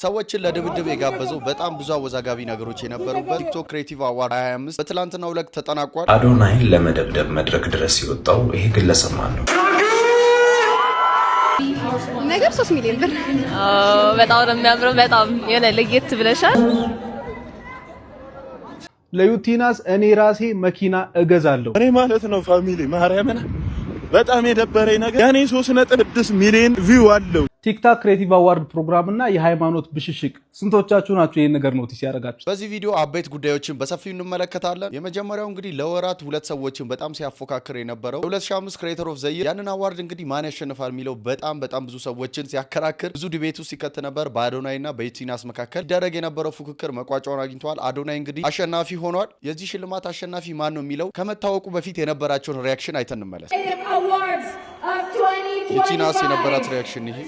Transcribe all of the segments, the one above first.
ሰዎችን ለድብድብ የጋበዘው በጣም ብዙ አወዛጋቢ ነገሮች የነበሩበት ቲክቶክ ክሬቲቭ አዋርድ 25 በትላንትናው ዕለት ተጠናቋል። አዶናይን ለመደብደብ መድረክ ድረስ የወጣው ይሄ ግለሰብ ማን ነው? ነገር 3 ሚሊዮን ብር በጣም ነው የሚያምረው። በጣም የሆነ ለየት ብለሻል። ለዩቲናስ እኔ ራሴ መኪና እገዛለሁ። እኔ ማለት ነው ፋሚሊ ማርያምን በጣም የደበረኝ ነገር ያኔ 3.6 ሚሊዮን ቪው አለው ቲክቶክ ክሬቲቭ አዋርድ ፕሮግራም እና የሃይማኖት ብሽሽቅ ስንቶቻችሁ ናችሁ ይሄን ነገር ኖቲስ ያደረጋችሁ? በዚህ ቪዲዮ አበይት ጉዳዮችን በሰፊው እንመለከታለን። የመጀመሪያው እንግዲህ ለወራት ሁለት ሰዎችን በጣም ሲያፎካክር የነበረው 2005 ክሬተር ኦፍ ዘ ይር ያንን አዋርድ እንግዲህ ማን ያሸንፋል የሚለው በጣም ብዙ ሰዎችን ሲያከራክር ብዙ ዲቤት ውስጥ ሲከት ነበር። በአዶናይና በዩቲናስ መካከል ይደረግ የነበረው ፉክክር መቋጫውን አግኝቷል። አዶናይ እንግዲህ አሸናፊ ሆኗል። የዚህ ሽልማት አሸናፊ ማን ነው የሚለው ከመታወቁ በፊት የነበራቸውን ሪያክሽን አይተን እንመለስ። ዩቲናስ የነበራት ሪያክሽን ይሄ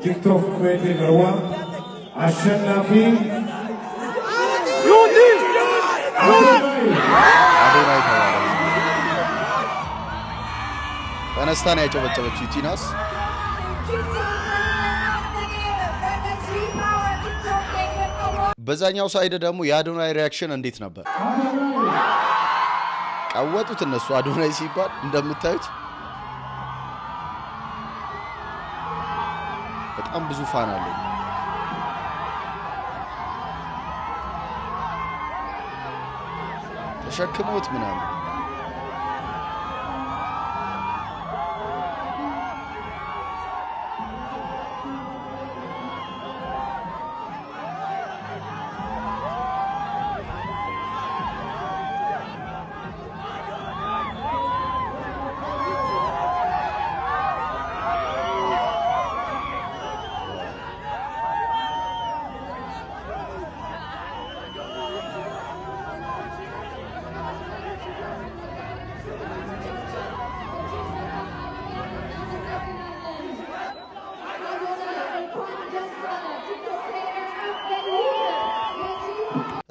ቲክቶክ ክሬቲቭ አዋርድ አሸናፊ አዶናይ ተባለ። ተነስታ ነው ያጨበጨበችው ዩቲናስ። በዛኛው ሳይድ ደግሞ የአዶናይ ሪያክሽን እንዴት ነበር? ቀወጡት እነሱ። አዶናይ ሲባል እንደምታዩት በጣም ብዙ ፋን አለው። ተሸክመውት ምናምን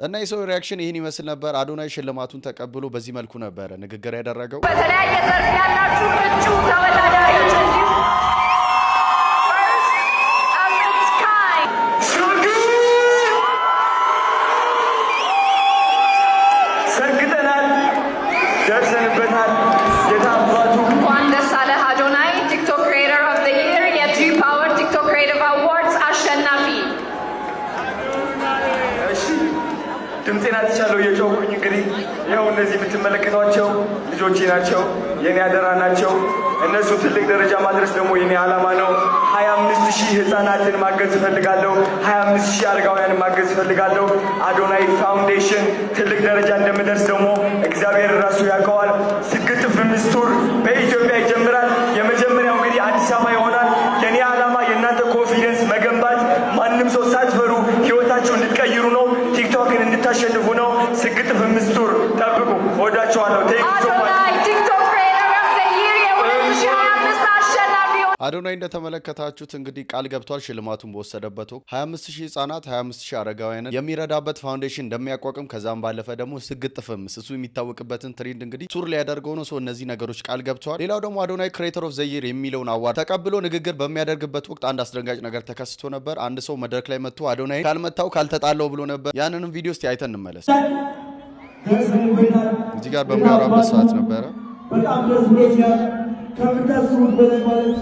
እና የሰው ሪያክሽን ይህን ይመስል ነበር። አዶናይ ሽልማቱን ተቀብሎ በዚህ መልኩ ነበረ ንግግር ያደረገው። በተለያየ ዘርፍ ያላችሁ እጩ ተወዳዳሪዎች ሰግጠናል፣ ደርሰንበታል። የታባቱ እንኳን ደስ አለህ አዶናይ ቲክቶክ ክሬተር ኦፍ ዘ ይር የጂ ፓወር ቲክቶክ ክሬቲቭ አዋርድስ አሸናፊ። ድምፄን አጥቻለሁ እየጮኩኝ። እንግዲህ ይኸው እነዚህ የምትመለከቷቸው ልጆቼ ናቸው፣ የኔ አደራ ናቸው። እነሱ ትልቅ ደረጃ ማድረስ ደግሞ የኔ ዓላማ ነው። 25,000 ህፃናትን ማገዝ እፈልጋለሁ። 25,000 አረጋውያንን ማገዝ እፈልጋለሁ። አዶናይ ፋውንዴሽን ትልቅ ደረጃ እንደምደርስ ደግሞ እግዚአብሔር ራሱ ያውቀዋል። ስግጥፍ ምስቱር በኢትዮጵያ ይጀምራል። የመጀመሪያው እንግዲህ አዲስ አበባ ይሆናል። የኔ ዓላማ የእናንተ ኮንፊደንስ መገንባት፣ ማንም ሰው ሳትፈሩ ህይወታችሁ እንድትቀይሩ ነው። ቲክቶክን እንድታሸንፉ ነው። ስግጥፍ ምስቱር ጠብቁ። ወዳችኋለሁ። አዶናይ እንደተመለከታችሁት እንግዲህ ቃል ገብቷል። ሽልማቱን በወሰደበት ወቅት 25,000 ህጻናት 25,000 አረጋውያንን የሚረዳበት ፋውንዴሽን እንደሚያቋቁም ከዛም ባለፈ ደግሞ ስግጥፍምስ እሱ የሚታወቅበትን ትሬንድ እንግዲህ ቱር ሊያደርገው ነው። እነዚህ ነገሮች ቃል ገብተዋል። ሌላው ደግሞ አዶናይ ክሬተር ኦፍ ዘ ይር የሚለውን አዋርድ ተቀብሎ ንግግር በሚያደርግበት ወቅት አንድ አስደንጋጭ ነገር ተከስቶ ነበር። አንድ ሰው መድረክ ላይ መጥቶ አዶናይ ካልመታው ካልተጣለው ብሎ ነበር። ያንንም ቪዲዮ እስቲ አይተን እንመለስ። እዚህ ጋር በሚያወራበት ሰዓት ነበረ። በጣም ደስ ብሎኛል። ከምታስቡት በላይ ማለት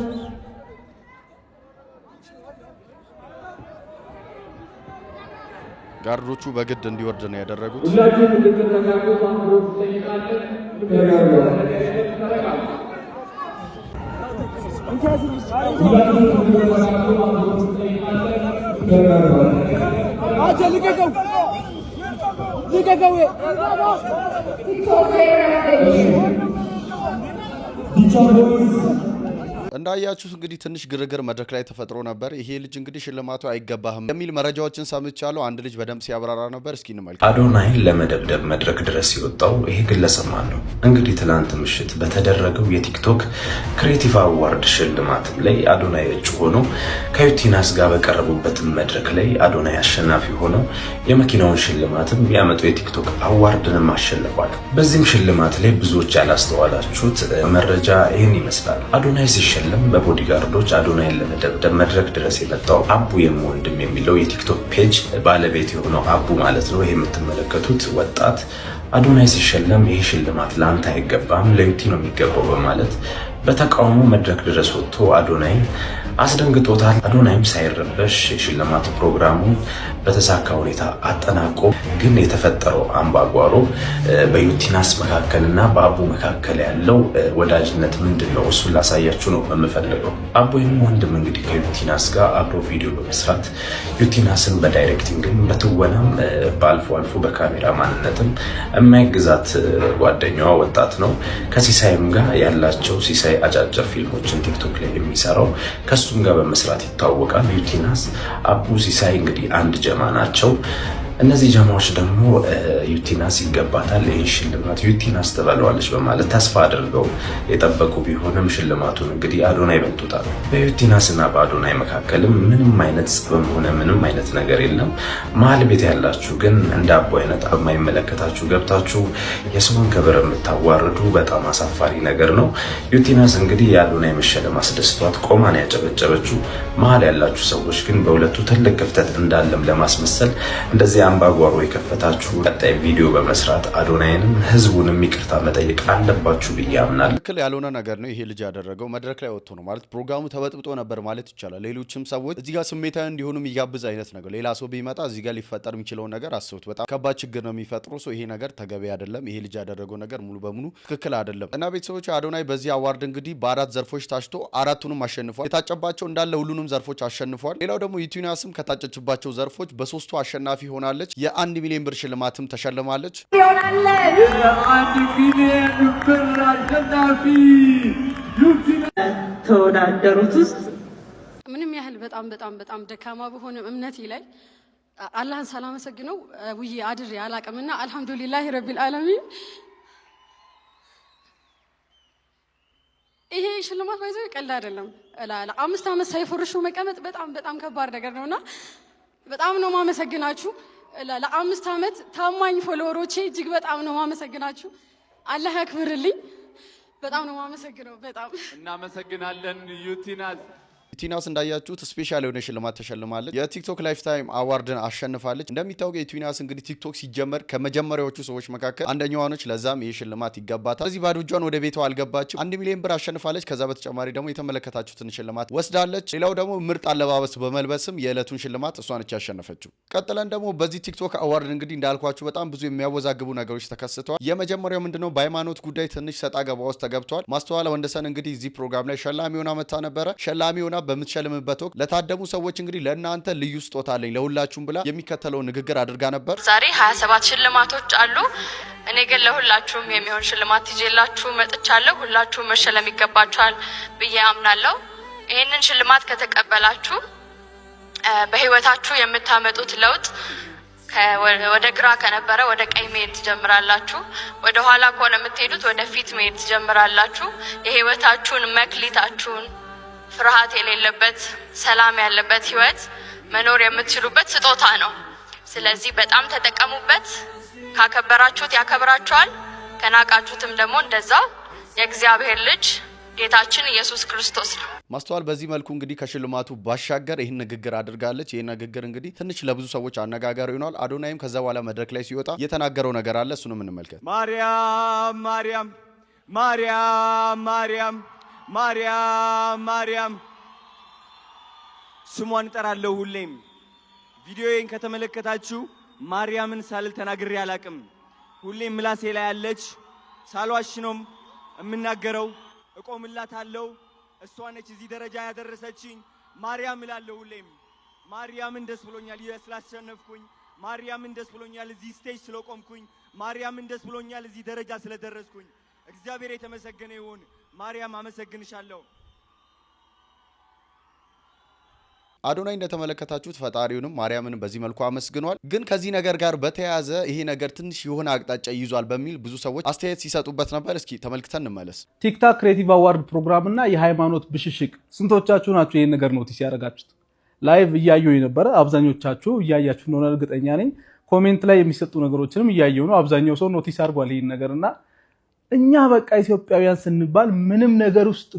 ጋርዶቹ በግድ እንዲወርድ ነው ያደረጉት። ሁላችሁም እንድትረጋጉ በአክብሮት እንጠይቃለን። እንዳያችሁት እንግዲህ ትንሽ ግርግር መድረክ ላይ ተፈጥሮ ነበር። ይሄ ልጅ እንግዲህ ሽልማቱ አይገባህም የሚል መረጃዎችን ሰምቻለሁ። አንድ ልጅ በደንብ ሲያብራራ ነበር። እስኪ እንመልከት። አዶናይን ለመደብደብ መድረክ ድረስ የወጣው ይሄ ግለሰብ ማን ነው? እንግዲህ ትላንት ምሽት በተደረገው የቲክቶክ ክሬቲቭ አዋርድ ሽልማት ላይ አዶናይ እጩ ሆኖ ከዩቲናስ ጋር በቀረቡበትም መድረክ ላይ አዶናይ አሸናፊ ሆኖ የመኪናውን ሽልማትም ያመጡ የቲክቶክ አዋርድንም አሸንፏል። በዚህም ሽልማት ላይ ብዙዎች ያላስተዋላችሁት መረጃ ይህን ይመስላል። አዶናይ ሲሸለም በቦዲጋርዶች አዶናይን ለመደብደብ መድረክ ድረስ የመጣው አቡ የምወንድም የሚለው የቲክቶክ ፔጅ ባለቤት የሆነው አቡ ማለት ነው። ይሄ የምትመለከቱት ወጣት አዶናይ ሲሸለም ይሄ ሽልማት ለአንተ አይገባም ለዩቲ ነው የሚገባው በማለት በተቃውሞ መድረክ ድረስ ወጥቶ አዶናይን አስደንግጦታል። አዶናይም ሳይረበሽ የሽልማት ፕሮግራሙን በተሳካ ሁኔታ አጠናቆ ግን የተፈጠረው አምባጓሮ በዩቲናስ መካከልና በአቡ መካከል ያለው ወዳጅነት ምንድነው? እሱን ላሳያችሁ ነው የምፈልገው። አቡ ወንድም እንግዲህ ከዩቲናስ ጋር አብሮ ቪዲዮ በመስራት ዩቲናስን በዳይሬክቲንግም በትወናም በአልፎ አልፎ በካሜራ ማንነትም የማይግዛት ጓደኛዋ ወጣት ነው። ከሲሳይም ጋር ያላቸው ሲሳይ አጫጭር ፊልሞችን ቲክቶክ ላይ የሚሰራው ከሱም ጋር በመስራት ይታወቃል። ዩቲናስ አቡ ሲሳይ እንግዲህ አንድ ጀማ ናቸው። እነዚህ ጀማዎች ደግሞ ዩቲናስ ይገባታል ይህን ሽልማት ዩቲናስ ትበለዋለች በማለት ተስፋ አድርገው የጠበቁ ቢሆንም ሽልማቱን እንግዲህ አዶናይ በልጦታል። በዩቲናስና በአዶናይ መካከልም ምንም አይነት ጸብም ሆነ ምንም አይነት ነገር የለም። መሀል ቤት ያላችሁ ግን እንደ አቡ አይነት የማይመለከታችሁ ገብታችሁ የሰውን ክብር የምታዋርዱ በጣም አሳፋሪ ነገር ነው። ዩቲናስ እንግዲህ የአዶናይ መሸለም አስደስቷት ቆማን ያጨበጨበችው። መሀል ያላችሁ ሰዎች ግን በሁለቱ ትልቅ ክፍተት እንዳለም ለማስመሰል እንደዚህ አምባጓሮ የከፈታችሁ ቀጣይ ቪዲዮ በመስራት አዶናይንም ህዝቡንም ይቅርታ መጠየቅ አለባችሁ ብዬ አምናለሁ። ትክክል ያልሆነ ነገር ነው ይሄ ልጅ ያደረገው። መድረክ ላይ ወጥቶ ነው ማለት ፕሮግራሙ ተበጥብጦ ነበር ማለት ይቻላል። ሌሎችም ሰዎች እዚህ ጋር ስሜታዊ እንዲሆኑ የሚጋብዝ አይነት ነገር ሌላ ሰው ቢመጣ እዚህ ጋር ሊፈጠር የሚችለውን ነገር አስቡት። በጣም ከባድ ችግር ነው የሚፈጥሩ ሰው። ይሄ ነገር ተገቢ አይደለም። ይሄ ልጅ ያደረገው ነገር ሙሉ በሙሉ ትክክል አይደለም እና ቤተሰቦች አዶናይ በዚህ አዋርድ እንግዲህ በ4 ዘርፎች ታጭቶ 4ቱንም አሸንፏል። የታጨባቸው እንዳለ ሁሉንም ዘርፎች አሸንፏል። ሌላው ደግሞ ዩቲናስም ከታጨችባቸው ዘርፎች በ3ቱ አሸናፊ ሆናለች። የ1 ሚሊዮን ብር ሽልማትም ተሸልማለች። ተወዳደሩት ውስጥ ምንም ያህል በጣም ደካማ በሆነ እምነቴ ላይ አላህን ሳላመሰግነው ውዬ አድሬ አላቅምና አልহামዱሊላሂ ረቢል ዓለሚን ይሄ ሽልማት ባይዘው ቀልድ አይደለም። 5 ዓመት ሳይፈርሹ መቀመጥ በጣም ከባድ ነገር ነውና በጣም ነው ማመሰግናችሁ። ለ5 ዓመት ታማኝ ፎሎወሮቼ እጅግ በጣም ነው ማመሰግናችሁ። አላህ ያክብርልኝ። በጣም ነው ማመሰግነው። በጣም እናመሰግናለን ዩቲናስ። ዩቲናስ እንዳያችሁት ስፔሻል የሆነ ሽልማት ተሸልማለች። የቲክቶክ ላይፍ ታይም አዋርድን አሸንፋለች። እንደሚታወቀው ዩቲናስ እንግዲህ ቲክቶክ ሲጀመር ከመጀመሪያዎቹ ሰዎች መካከል አንደኛዋ ነች። ለዛም ይሄ ሽልማት ይገባታል። ስለዚህ ባዶ እጇን ወደ ቤቷ አልገባችም። 1 ሚሊዮን ብር አሸንፋለች። ከዛ በተጨማሪ ደግሞ የተመለከታችሁትን ሽልማት ወስዳለች። ሌላው ደግሞ ምርጥ አለባበስ በመልበስም የዕለቱን ሽልማት እሷ ነች ያሸነፈችው። ቀጥለን ደግሞ በዚህ ቲክቶክ አዋርድ እንግዲህ እንዳልኳችሁ በጣም ብዙ የሚያወዛግቡ ነገሮች ተከስተዋል። የመጀመሪያው ምንድነው በሃይማኖት ጉዳይ ትንሽ ሰጣ ገባ ውስጥ ተገብቷል። ማስተዋል ወንደሰን እንግዲህ እዚህ ፕሮግራም ላይ ሸላሚ ሆና መታ ነበረ። ሸላሚ ሆና በምትሸልምበት ወቅት ለታደሙ ሰዎች እንግዲህ ለእናንተ ልዩ ስጦታ አለኝ ለሁላችሁም ብላ የሚከተለው ንግግር አድርጋ ነበር። ዛሬ 27 ሽልማቶች አሉ። እኔ ግን ለሁላችሁም የሚሆን ሽልማት ይዤላችሁ መጥቻለሁ። ሁላችሁም መሸለም ይገባችኋል ብዬ አምናለሁ። ይህንን ሽልማት ከተቀበላችሁ በህይወታችሁ የምታመጡት ለውጥ ወደ ግራ ከነበረ ወደ ቀኝ መሄድ ትጀምራላችሁ። ወደ ኋላ ከሆነ የምትሄዱት ወደ ፊት መሄድ ትጀምራላችሁ። የህይወታችሁን መክሊታችሁን ፍርሃት የሌለበት ሰላም ያለበት ህይወት መኖር የምትችሉበት ስጦታ ነው። ስለዚህ በጣም ተጠቀሙበት። ካከበራችሁት ያከብራችኋል፣ ከናቃችሁትም ደግሞ እንደዛው። የእግዚአብሔር ልጅ ጌታችን ኢየሱስ ክርስቶስ ነው። ማስተዋል በዚህ መልኩ እንግዲህ ከሽልማቱ ባሻገር ይህን ንግግር አድርጋለች። ይህ ንግግር እንግዲህ ትንሽ ለብዙ ሰዎች አነጋጋሪ ሆኗል። አዶናይም ከዛ በኋላ መድረክ ላይ ሲወጣ የተናገረው ነገር አለ። እሱንም እንመልከት። ማርያም ማርያም ማርያም ማርያም ማርያም ማርያም ስሟን እጠራለሁ ሁሌም። ቪዲዮዬን ከተመለከታችሁ ማርያምን ሳልል ተናግሬ አላቅም። ሁሌም ምላሴ ላይ ያለች ሳልዋሽ ነው የምናገረው። እቆምላታለሁ። እሷ ነች እዚህ ደረጃ ያደረሰችኝ። ማርያም እላለሁ ሁሌም። ማርያምን ደስ ብሎኛል ስላሸነፍኩኝ። ማርያምን ደስ ብሎኛል እዚህ ስቴጅ ስለቆምኩኝ። ማርያምን ደስ ብሎኛል እዚህ ደረጃ ስለደረስኩኝ። እግዚአብሔር የተመሰገነ ይሁን። ማርያም አመሰግንሻለሁ። አዶናይ እንደተመለከታችሁት ፈጣሪውንም ማርያምንም በዚህ መልኩ አመስግኗል። ግን ከዚህ ነገር ጋር በተያያዘ ይሄ ነገር ትንሽ የሆነ አቅጣጫ ይዟል በሚል ብዙ ሰዎች አስተያየት ሲሰጡበት ነበር። እስኪ ተመልክተን እንመለስ። ቲክቶክ ክሬቲቭ አዋርድ ፕሮግራምና የሃይማኖት ብሽሽቅ ስንቶቻችሁ ናችሁ ይሄን ነገር ኖቲስ ያደረጋችሁት? ላይቭ እያየሁ የነበረ አብዛኞቻችሁ እያያችሁ እንደሆነ እርግጠኛ ነኝ። ኮሜንት ላይ የሚሰጡ ነገሮችንም እያየሁ ነው። አብዛኛው ሰው ኖቲስ አድርጓል ይሄን ነገርና እኛ በቃ ኢትዮጵያውያን ስንባል ምንም ነገር ውስጥ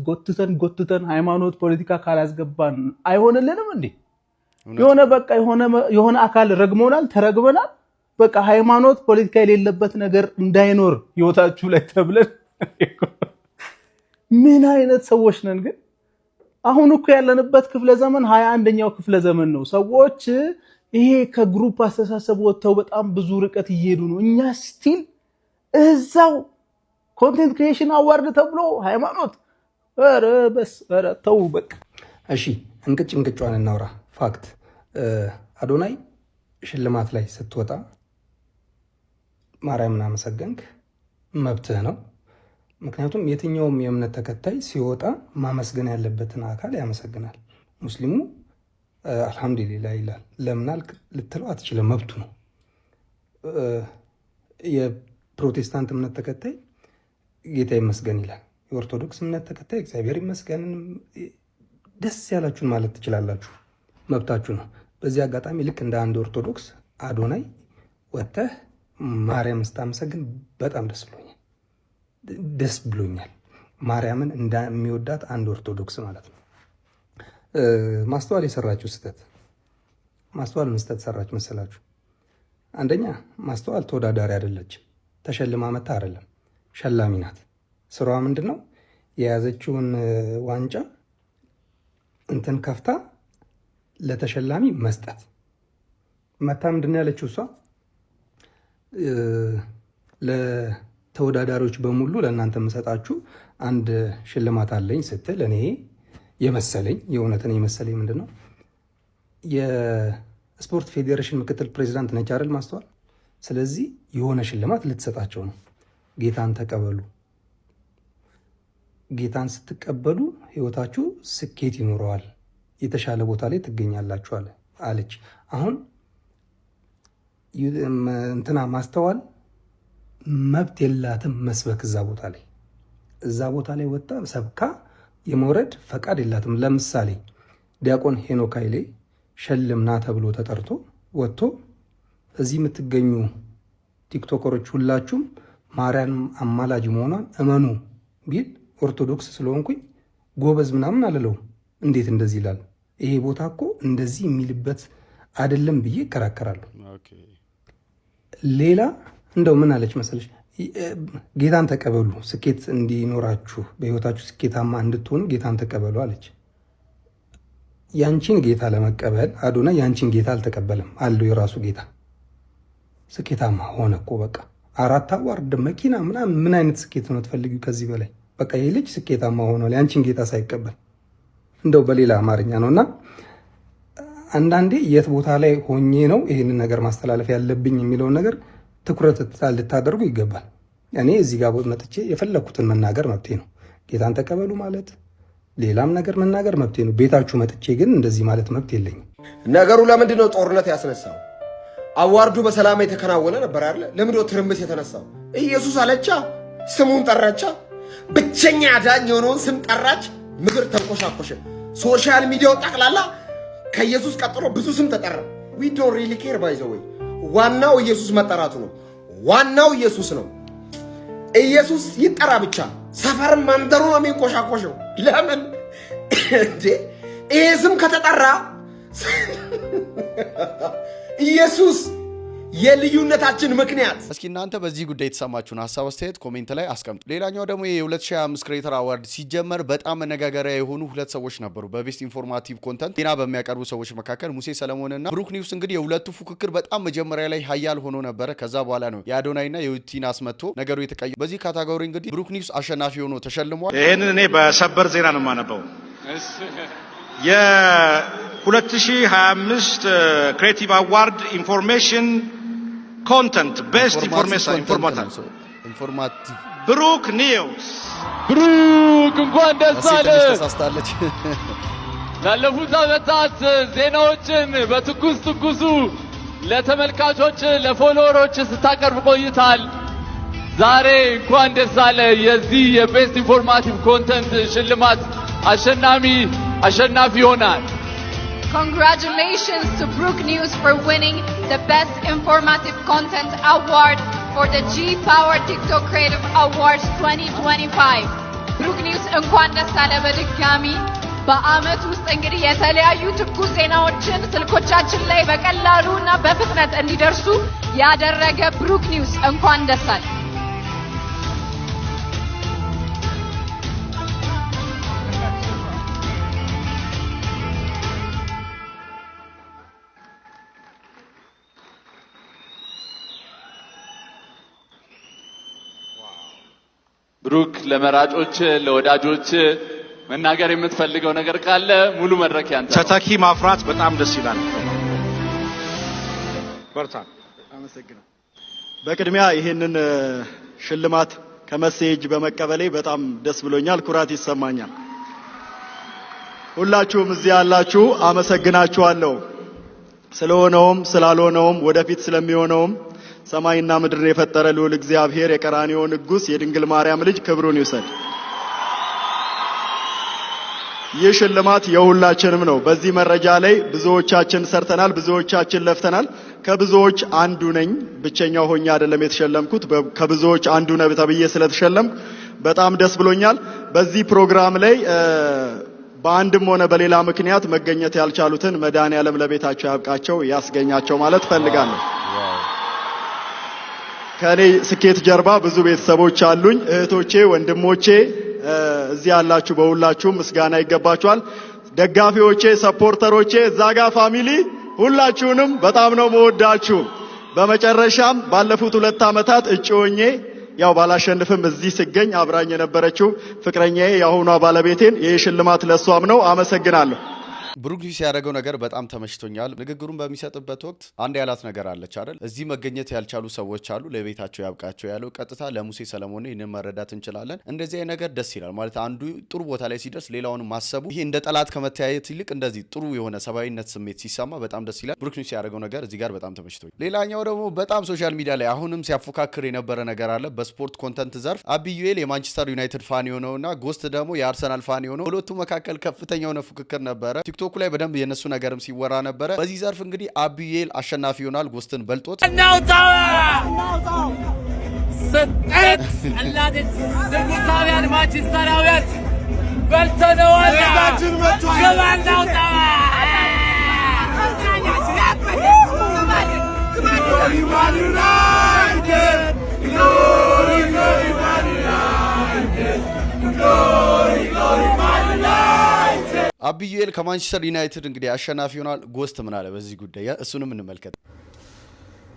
ጎትተን ሃይማኖት ፖለቲካ ካላስገባን አይሆንልንም እንዴ? የሆነ በቃ የሆነ አካል ረግሞናል፣ ተረግመናል። በቃ ሃይማኖት ፖለቲካ የሌለበት ነገር እንዳይኖር ህይወታችሁ ላይ ተብለን ምን አይነት ሰዎች ነን ግን? አሁን እኮ ያለንበት ክፍለ ዘመን 21ኛው ክፍለ ዘመን ነው። ሰዎች ይሄ ከግሩፕ አስተሳሰብ ወጥተው በጣም ብዙ ርቀት እየሄዱ ነው። እኛ ስቲል እዛው ኮንቴንት ክሪኤሽን አዋርድ ተብሎ ሃይማኖት ኧረ ተው በቃ። እሺ እንቅጯን እናውራ። ፋክት አዶናይ ሽልማት ላይ ስትወጣ ማርያምን አመሰገንክ፣ መብትህ ነው። ምክንያቱም የትኛውም የእምነት ተከታይ ሲወጣ ማመስገን ያለበትን አካል ያመሰግናል። ሙስሊሙ አልሐምዱሊላህ ይላል። ለምናል ልትለው አትችልም፣ መብቱ ነው። የፕሮቴስታንት እምነት ተከታይ ጌታ ይመስገን ይላል። የኦርቶዶክስ እምነት ተከታይ እግዚአብሔር ይመስገን፣ ደስ ያላችሁን ማለት ትችላላችሁ፣ መብታችሁ ነው። በዚህ አጋጣሚ ልክ እንደ አንድ ኦርቶዶክስ አዶናይ ወጥተህ ማርያም ስታመሰግን በጣም ደስ ብሎኛል። ማርያምን እንደሚወዳት አንድ ኦርቶዶክስ ማለት ነው። ማስተዋል የሰራችው ስህተት፣ ማስተዋል ምን ስህተት ሰራች መሰላችሁ? አንደኛ ማስተዋል ተወዳዳሪ አይደለችም። ተሸልማ መታ አይደለም፣ ሸላሚ ናት። ስራዋ ምንድን ነው? የያዘችውን ዋንጫ እንትን ከፍታ ለተሸላሚ መስጠት። መታ ምንድን ነው ያለችው? እሷ ለተወዳዳሪዎች በሙሉ ለእናንተ የምሰጣችሁ አንድ ሽልማት አለኝ ስትል እኔ የመሰለኝ የእውነትን የመሰለኝ ምንድን ነው የስፖርት ፌዴሬሽን ምክትል ፕሬዚዳንት ነች አይደል ማስተዋል። ስለዚህ የሆነ ሽልማት ልትሰጣቸው ነው። ጌታን ተቀበሉ፣ ጌታን ስትቀበሉ ህይወታችሁ ስኬት ይኖረዋል፣ የተሻለ ቦታ ላይ ትገኛላችሁ አለች። አሁን እንትና ማስተዋል መብት የላትም መስበክ። እዛ ቦታ ላይ ወጣ ሰብካ የመውረድ ፈቃድ የላትም። ለምሳሌ ዲያቆን ሄኖክ ኃይሌ ሸልምና ተብሎ ተጠርቶ ወጥቶ እዚህ የምትገኙ ቲክቶከሮች ሁላችሁም ማርያም አማላጅ መሆኗን እመኑ ቢል ኦርቶዶክስ ስለሆንኩኝ ጎበዝ ምናምን አልለው። እንዴት እንደዚህ ይላል? ይሄ ቦታ እኮ እንደዚህ የሚልበት አይደለም ብዬ እከራከራለሁ። ሌላ እንደው ምን አለች መሰለሽ? ጌታን ተቀበሉ፣ ስኬት እንዲኖራችሁ፣ በህይወታችሁ ስኬታማ እንድትሆኑ ጌታን ተቀበሉ አለች። ያንቺን ጌታ ለመቀበል አዶናይ ያንቺን ጌታ አልተቀበለም፣ አለው የራሱ ጌታ። ስኬታማ ሆነ እኮ በቃ 4 አዋርድ መኪና ምናምን። ምን አይነት ስኬት ነው ትፈልጊው ከዚህ በላይ? በቃ ይሄ ልጅ ስኬታማ ሆኗል ያንቺን ጌታ ሳይቀበል። እንደው በሌላ አማርኛ ነውና አንዳንዴ የት ቦታ ላይ ሆኜ ነው ይህንን ነገር ማስተላለፍ ያለብኝ የሚለውን ነገር ትኩረት ልታደርጉ ይገባል። እኔ እዚህ ጋር መጥቼ የፈለኩትን መናገር መብቴ ነው። ጌታን ተቀበሉ ማለት ሌላም ነገር መናገር መብቴ ነው። ቤታችሁ መጥቼ ግን እንደዚህ ማለት መብት የለኝም። ነገሩ ለምንድን ነው ጦርነት ያስነሳው? አዋርዱ በሰላም የተከናወነ ነበር አይደል? ለምንድን ነው ትርምስ የተነሳው? ኢየሱስ አለቻ፣ ስሙን ጠራቻ፣ ብቸኛ አዳኝ የሆነውን ስም ጠራች። ምድር ተንቆሻቆሸ። ሶሻል ሚዲያው ጠቅላላ ከኢየሱስ ቀጥሎ ብዙ ስም ተጠራ። ዊ ዶንት ሪሊ ኬር ባይ ዘ ዌይ። ዋናው ኢየሱስ መጠራቱ ነው። ዋናው ኢየሱስ ነው። ኢየሱስ ይጠራ ብቻ። ሰፈርም መንደሩ ነው የሚንቆሻቆሸው። ለምን እንዴ? ይሄ ስም ከተጠራ ኢየሱስ የልዩነታችን ምክንያት። እስኪ እናንተ በዚህ ጉዳይ የተሰማችሁን ሀሳብ አስተያየት ኮሜንት ላይ አስቀምጡ። ሌላኛው ደግሞ የ2025 ክሬተር አዋርድ ሲጀመር በጣም መነጋገሪያ የሆኑ 2 ሰዎች ነበሩ በቤስት ኢንፎርማቲቭ ኮንተንት ዜና በሚያቀርቡ ሰዎች መካከል ሙሴ ሰለሞንና ብሩክ ኒውስ። እንግዲህ የሁለቱ ፉክክር በጣም መጀመሪያ ላይ ሀያል ሆኖ ነበረ። ከዛ በኋላ ነው የአዶናይና የዩቲናስ መጥቶ ነገሩ የተቀየረ። በዚህ ካታጎሪ እንግዲህ ብሩክ ኒውስ አሸናፊ ሆኖ ተሸልሟል። ይሄንን እኔ በሰበር ዜና ነው የማነበው። የ2025 ክሬቲቭ አዋርድ ኢንፎርሜሽን ኮንተንት ቤስት ኢንፎርማቲቭ ብሩክ ኒውስ። ብሩክ እንኳን ደስ አለ። ተሳስታለች። ላለፉት ዓመታት ዜናዎችን በትኩሱ ለተመልካቾች ለፎሎወሮች ስታቀርብ ቆይታል። ዛሬ እንኳን ደስ አለ የዚህ የቤስት ኢንፎርማቲቭ ኮንተንት ሽልማት አሸናፊ ይሆናል። Congratulations to Brook News for winning the Best Informative Content Award for the G-Power TikTok Creative Awards 2025. Brook News እንኳን ደስ አለ በድጋሚ። በአመት ውስጥ እንግዲህ የተለያዩ ትኩስ ዜናዎችን ስልኮቻችን ላይ በቀላሉና በፍጥነት እንዲደርሱ ያደረገ ብሩክ ኒውስ እንኳን ደስ አለ። ብሩክ ለመራጮች ለወዳጆች መናገር የምትፈልገው ነገር ካለ ሙሉ መድረክ ያንተ። ተተኪ ማፍራት በጣም ደስ ይላል። በርታ። አመሰግናለሁ። በቅድሚያ ይሄንን ሽልማት ከመሴጅ በመቀበሌ በጣም ደስ ብሎኛል፣ ኩራት ይሰማኛል። ሁላችሁም እዚህ ያላችሁ አመሰግናችኋለሁ። ስለሆነውም ስላልሆነውም ወደፊት ስለሚሆነውም ሰማይና ምድርን የፈጠረ ልዑል እግዚአብሔር የቀራንዮ ንጉሥ የድንግል ማርያም ልጅ ክብሩን ይውሰድ። ይህ ሽልማት የሁላችንም ነው። በዚህ መረጃ ላይ ብዙዎቻችን ሰርተናል፣ ብዙዎቻችን ለፍተናል። ከብዙዎች አንዱ ነኝ። ብቸኛው ሆኜ አይደለም የተሸለምኩት፣ ከብዙዎች አንዱ ነኝ ተብዬ ስለተሸለምኩ በጣም ደስ ብሎኛል። በዚህ ፕሮግራም ላይ በአንድም ሆነ በሌላ ምክንያት መገኘት ያልቻሉትን መድኃኔዓለም ለቤታቸው ያብቃቸው፣ ያስገኛቸው ማለት ፈልጋለሁ። ከኔ ስኬት ጀርባ ብዙ ቤተሰቦች አሉኝ። እህቶቼ፣ ወንድሞቼ እዚህ ያላችሁ በሁላችሁም ምስጋና ይገባችኋል። ደጋፊዎቼ፣ ሰፖርተሮቼ፣ ዛጋ ፋሚሊ ሁላችሁንም በጣም ነው መወዳችሁ። በመጨረሻም ባለፉት 2 ዓመታት እጮኜ ያው ባላሸንፍም እዚህ ስገኝ አብራኝ የነበረችው ፍቅረኛዬ የአሁኗ ባለቤቴን ይህ ሽልማት ለሷም ነው። አመሰግናለሁ። ብሩክ ኒውስ ያደረገው ነገር በጣም ተመችቶኛል። ንግግሩን በሚሰጥበት ወቅት አንድ ያላት ነገር አለች አይደል? እዚህ መገኘት ያልቻሉ ሰዎች አሉ፣ ለቤታቸው ያብቃቸው ያለው ቀጥታ ለሙሴ ሰለሞን ይህንን መረዳት እንችላለን። እንደዚህ አይነት ነገር ደስ ይላል ማለት አንዱ ጥሩ ቦታ ላይ ሲደርስ ሌላውን ማሰቡ፣ ይሄ እንደ ጠላት ከመተያየት ይልቅ እንደዚህ ጥሩ የሆነ ሰብአዊነት ስሜት ሲሰማ በጣም ደስ ይላል። ብሩክ ኒውስ ያደረገው ነገር እዚህ ጋር በጣም ተመችቶኛል። ሌላኛው ደግሞ በጣም ሶሻል ሚዲያ ላይ አሁንም ሲያፎካክር የነበረ ነገር አለ። በስፖርት ኮንተንት ዘርፍ አቢዩኤል የማንቸስተር ዩናይትድ ፋን የሆነውና ጎስት ደግሞ የአርሰናል ፋን የሆነው ሁለቱ መካከል ከፍተኛ የሆነ ፉክክር ነበረ። ቲክቶክ ላይ በደንብ የነሱ ነገርም ሲወራ ነበረ። በዚህ ዘርፍ እንግዲህ አቢዩኤል አሸናፊ ይሆናል፣ ጎስትን በልጦት ማንቸስተራውያን በልተነዋል። አቢዩኤል ከማንቸስተር ዩናይትድ እንግዲህ አሸናፊ ይሆናል። ጎስት ምን አለ በዚህ ጉዳይ? እሱንም እንመልከት።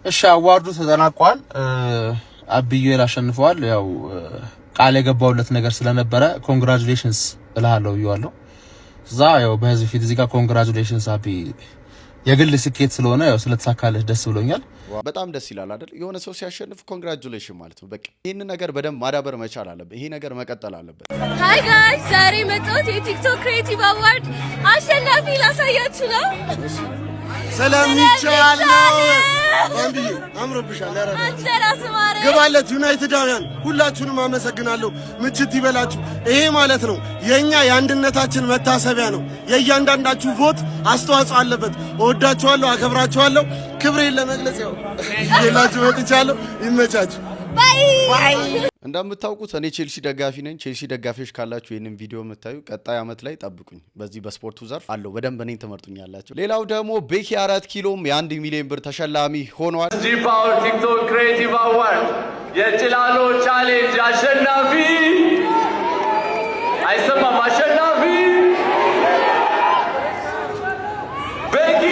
እሺ አዋርዱ ተጠናቋል። አቢዩኤል አሸንፈዋል። ያው ቃል የገባውለት ነገር ስለነበረ ኮንግራቹሌሽንስ እልሃለሁ ብዬዋለሁ። እዛ ያው በህዝብ ፊት እዚህ ጋር ኮንግራቹሌሽንስ አቢ፣ የግል ስኬት ስለሆነ ያው ስለተሳካለህ ደስ ብሎኛል። በጣም ደስ ይላል አይደል? የሆነ ሰው ሲያሸንፍ ኮንግራቹሌሽን ማለት ነው። በቃ ይሄን ነገር በደንብ ማዳበር መቻል አለበት። ይሄ ነገር መቀጠል አለበት። ሃይ ጋይስ፣ ዛሬ መጣሁት የቲክቶክ ክሬቲቭ አዋርድ አሸናፊ ላሳያችሁ ነው። ስለሚቻል ነው ባንዲ አምሮብሻል። ገባለት ዩናይትዳውያን ሁላችሁንም አመሰግናለሁ። ምችት ይበላችሁ። ይሄ ማለት ነው የኛ የአንድነታችን መታሰቢያ ነው። የእያንዳንዳችሁ ቮት አስተዋጽኦ አለበት። እወዳችኋለሁ፣ አከብራችኋለሁ። ክብሬን ለመግለጽ ያው ሌላችሁ መጥቻለሁ። ይመቻችሁ። ባይ። እንደምታውቁት እኔ ቼልሲ ደጋፊ ነኝ። ቼልሲ ደጋፊዎች ካላችሁ ይህንን ቪዲዮ የምታዩ ቀጣይ አመት ላይ ጠብቁኝ። በዚህ በስፖርቱ ዘርፍ አለው በደንብ እኔን ትመርጡኛላችሁ። ሌላው ደግሞ ቤኪ 4 ኪሎም የ1 ሚሊዮን ብር ተሸላሚ ሆኗል። ጂ ፓወር ቲክቶክ ክሬቲቭ አዋርድ የጭላሎ ቻሌንጅ አሸናፊ አይሰማም፣ አሸናፊ ቤኪ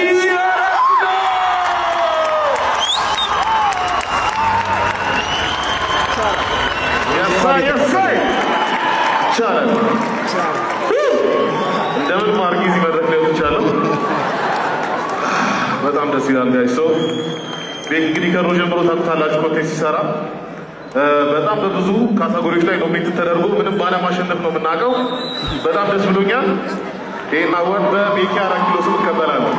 እንደምን ማርጊ እዚህ መድረክ ላይ ወጥቻለሁ። በጣም ደስ ይላል ጋይስ። ሶ ቤክ እንግዲህ ከድሮ ጀምሮ ታውቁታላችሁ ኮንቴንት ሲሰራ በጣም በብዙ ካታጎሪዎች ላይ ኖሚኔት ተደርጎ ምንም ባለማሸነፍ ነው የምናውቀው። በጣም ደስ ብሎኛል። ይህን አዋርድ በቤኪ 4 ኪሎ ስም እቀበላለሁ።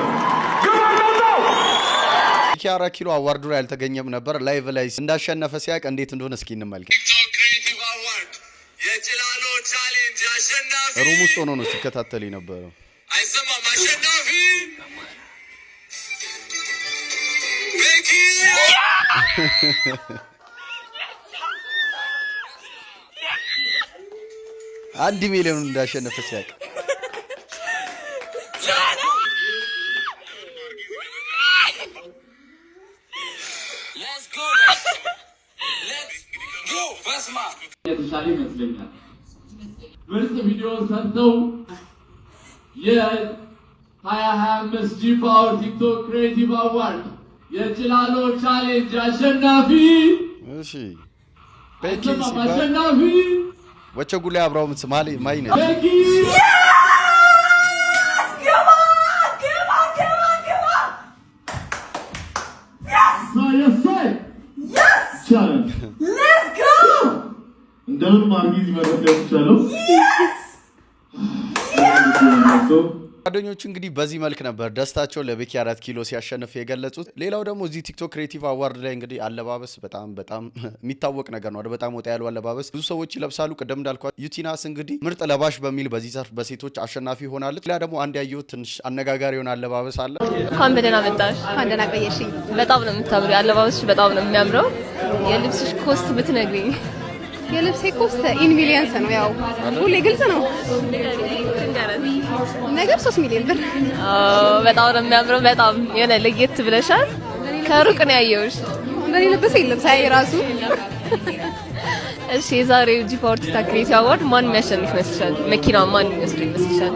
ቤኪ 4 ኪሎ አዋርዱ ላይ አልተገኘም ነበር። ላይቭ ላይ እንዳሸነፈ ሲያቅ እንዴት እንደሆነ እስኪ እንመልከት። የጭላሎ ቻሌንጅ አሸናፊ ሩም ውስጥ ሆኖ ነው ሲከታተል የነበረው። አይሰማም። አሸናፊ ቤኪ 1 ሚሊዮን እንዳሸነፈ ሲያቅ የተሻለ ይመስለኛል። ምርጥ ቪዲዮ ሰርተው የ2025 ጂ ፓወር ቲክቶክ ክሬቲቭ አዋርድ የጭላሎ ቻሌንጅ አሸናፊ እሺ ቤኪ አሸናፊ ወቸጉላ አብራው ምትማሊ ማይነ ቤኪ እንደምን ማርጊዝ መረዳት ይችላል። ጓደኞቹ እንግዲህ በዚህ መልክ ነበር ደስታቸው ለቤኪ 4 ኪሎ ሲያሸንፍ የገለጹት። ሌላው ደግሞ እዚህ ቲክቶክ ክሬቲቭ አዋርድ ላይ እንግዲህ አለባበስ በጣም የሚታወቅ ነገር ነው። በጣም ወጣ ያለው አለባበስ ብዙ ሰዎች ይለብሳሉ። ቀደም እንዳልኳት ዩቲናስ እንግዲህ ምርጥ ለባሽ በሚል በዚህ ዘርፍ በሴቶች አሸናፊ ሆናለች። ሌላ ደግሞ አንድ ያየሁት ትንሽ አነጋጋሪ የሆነ አለባበስ አለ። እንኳን በደህና መጣሽ። እንኳን ደህና ቆየሽኝ። በጣም ነው የምታምሪው። አለባበስሽ በጣም ነው የሚያምረው። የልብስሽ ኮስት ብትነግሪኝ። የልብሴ ኮስት ኢን ሚሊየንስ ነው። ያው ሁሌ ግልጽ ነው ነገር 3 ሚሊዮን ብር። በጣም ነው የሚያምረው። በጣም የሆነ ለየት ብለሻል። ከሩቅ ነው ያየሁሽ። እንደኔ ልብስ የለም ሳይ ራሱ። እሺ የዛሬው ጂ ፓወር ቲክቶክ ክሬቲቭ አዋርድ ማን የሚያሸንፍ ይመስልሻል? መኪናው ማን ይመስልሻል?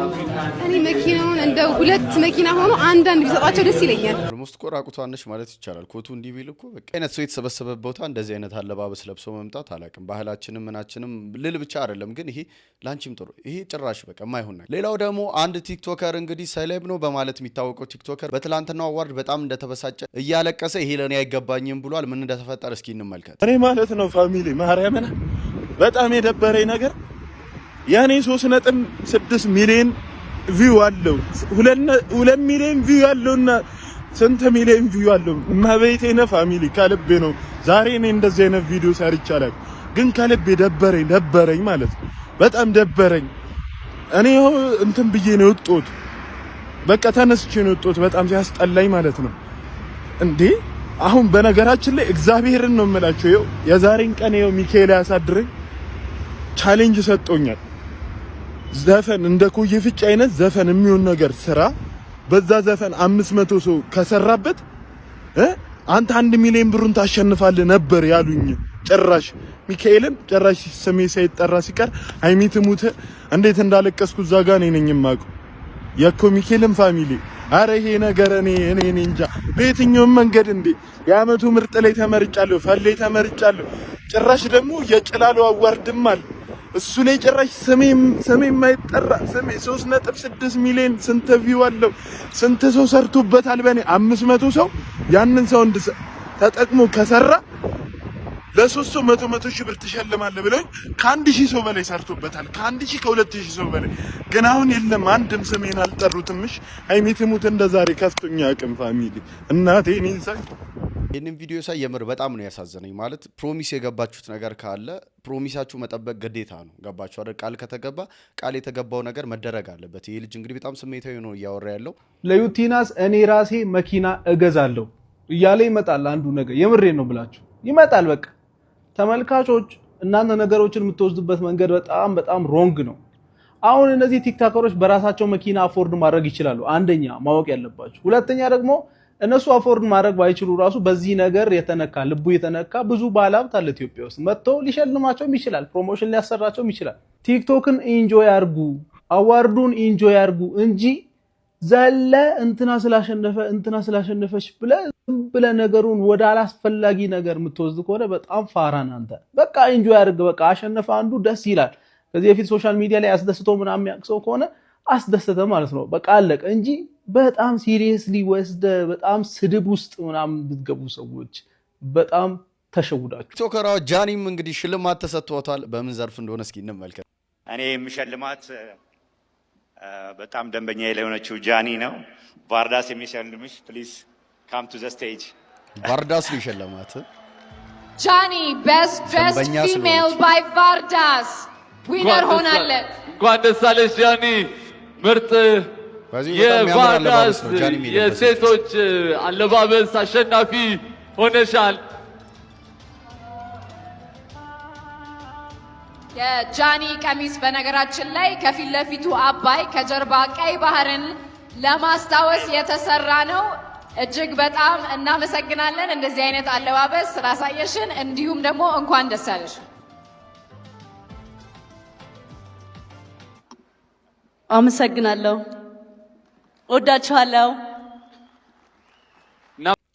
እኔ መኪናውን እንደ 2 መኪና ሆኖ አንዳንድ ቢሰጣቸው ደስ ይለኛል። ኦልሞስት ቆራቁቷንሽ ማለት ይቻላል። ኮቱ እንዲህ ቢል እኮ በቃ አይነት ሰው የተሰበሰበ ቦታ እንደዚህ አይነት አለባበስ ለብሶ መምጣት አላውቅም። ባህላችንም ምናችንም ልል ብቻ አይደለም ግን ይሄ ላንቺም ጥሩ ይሄ ጭራሽ በቃ የማይሆን ነገር። ሌላው ደግሞ አንድ ቲክቶከር እንግዲህ ሰሌብ ነው በማለት የሚታወቀው ቲክቶከር በትላንትናው አዋርድ በጣም እንደተበሳጨ እያለቀሰ ይሄ ለኔ አይገባኝም ብሏል። ምን እንደተፈጠረ እስኪ እንመልከት። እኔ ማለት ነው ፋሚሊ ማርያምን በጣም የደበረኝ ነገር ያኔ 3.6 ሚሊዮን ቪው አለው 2 ሚሊዮን ቪው አለውና ስንት ሚሊዮን ቪው አለው ማበይቴና ፋሚሊ ከልቤ ነው ዛሬ እኔ እንደዚህ አይነት ቪዲዮ ሰርቻለሁ ግን ከልቤ ደበረኝ ማለት በጣም ደበረኝ። እኔ እንትን ብዬ ነው ወጥቶት በቃ ተነስቼ ነው ወጥቶት በጣም ሲያስጠላኝ ማለት ነው እንዴ። አሁን በነገራችን ላይ እግዚአብሔርን ነው የምላችሁ ይኸው የዛሬን ቀን ይኸው ሚካኤል ያሳድረኝ ቻሌንጅ ሰጥቶኛል። ዘፈን እንደ ኩይ ፍጭ አይነት ዘፈን የሚሆን ነገር ስራ በዛ ዘፈን 500 ሰው ከሰራበት አንተ 1 ሚሊዮን ብሩን ታሸንፋለህ ነበር ያሉኝ። ጭራሽ ሚካኤልን ጭራሽ ስሜ ሳይጠራ ሲቀር ሃይሚት ሙት እንዴት እንዳለቀስኩ እዛ ጋር ነኝ የማውቀው የኮ ሚካኤልን ፋሚሊ። አረ ይሄ ነገር እኔ እንጃ በየትኛው መንገድ እንዴ የአመቱ ምርጥ ላይ ተመርጫለሁ፣ ፈሌ ተመርጫለሁ። ጭራሽ ደግሞ የጭላሎ አዋርድማል እሱ ላይ ጭራሽ ስሜ የማይጠራ ስሜ 3.6 ሚሊዮን ስንት ቪው አለው ስንት ሰው ሰርቶበታል። በኔ 500 ሰው ያንን ሰው ተጠቅሞ ከሰራ ለሶስት ሰው 100 ሺህ ብር ትሸልማለህ ብለውኝ ከ1000 ሰው በላይ ሰርቶበታል። ከ1000 ከ2000 ሰው በላይ ግን አሁን የለም አንድም ስሜን አልጠሩትምሽ። ሃይሚት ሙት እንደዛሬ ከፍቶኛ አቅም ፋሚሊ እናቴ እኔን ሳይ ይህንን ቪዲዮ ሳይ የምር በጣም ነው ያሳዘነኝ። ማለት ፕሮሚስ የገባችሁት ነገር ካለ ፕሮሚሳችሁ መጠበቅ ግዴታ ነው። ገባችሁ አይደል? ቃል ከተገባ ቃል የተገባው ነገር መደረግ አለበት። ይሄ ልጅ እንግዲህ በጣም ስሜታዊ ነው እያወራ ያለው። ለዩቲናስ እኔ ራሴ መኪና እገዛለሁ እያለ ይመጣል። አንዱ ነገር የምሬን ነው ብላችሁ ይመጣል። በቃ ተመልካቾች እናንተ ነገሮችን የምትወስዱበት መንገድ በጣም ሮንግ ነው። አሁን እነዚህ ቲክቶከሮች በራሳቸው መኪና አፎርድ ማድረግ ይችላሉ። አንደኛ ማወቅ ያለባችሁ። ሁለተኛ ደግሞ እነሱ አፎርድ ማድረግ ባይችሉ ራሱ በዚህ ነገር የተነካ ልቡ የተነካ ብዙ ባለሀብት አለ ኢትዮጵያ ውስጥ መጥቶ ሊሸልማቸውም ይችላል፣ ፕሮሞሽን ሊያሰራቸውም ይችላል። ቲክቶክን ኢንጆይ አርጉ፣ አዋርዱን ኢንጆይ አርጉ እንጂ ዘለ እንትና ስላሸነፈች ብለ ነገሩን ወደ አላስፈላጊ ነገር የምትወስድ ከሆነ በጣም ፋራን አንተ። በቃ ኢንጆይ አርግ። በቃ አሸነፈ አንዱ ደስ ይላል። ከዚህ በፊት ሶሻል ሚዲያ ላይ አስደስቶ ምናምን ያቅሰው ከሆነ አስደሰተ ማለት ነው። በቃ አለቀ እንጂ በጣም ሲሪየስሊ ወስደ በጣም ስድብ ውስጥ ምናምን ብትገቡ ሰዎች በጣም ተሸውዳችሁ። ቲክቶከራው ጃኒም እንግዲህ ሽልማት ተሰጥቷታል። በምን ዘርፍ እንደሆነ እስኪ እንመልከት። እኔ የምሸልማት በጣም ደንበኛ የሆነችው ጃኒ ነው። ቫርዳስ የሚሸልምሽ ፕሊዝ ካም ቱ ዘ ስቴጅ። ቫርዳስ ነው የሸለማት። ጃኒ ቤስት ድሬስድ ፊሜል ባይ ቫርዳስ ዊነር ሆናለች። እንኳን ደስ አለሽ ጃኒ። ምርጥ የቫርዳስ የሴቶች አለባበስ አሸናፊ ሆነሻል። የጃኒ ቀሚስ በነገራችን ላይ ከፊት ለፊቱ አባይ ከጀርባ ቀይ ባህርን ለማስታወስ የተሰራ ነው። እጅግ በጣም እናመሰግናለን እንደዚህ አይነት አለባበስ ስላሳየሽን፣ እንዲሁም ደግሞ እንኳን ደስ ያለሽ። አመሰግናለሁ። ወዳችኋለሁ።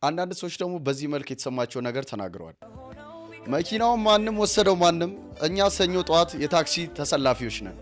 አንዳንድ ሰዎች ደግሞ በዚህ መልክ የተሰማቸው ነገር ተናግረዋል። መኪናውን ማንም ወሰደው ማንም፣ እኛ ሰኞ ጠዋት የታክሲ ተሰላፊዎች ነን።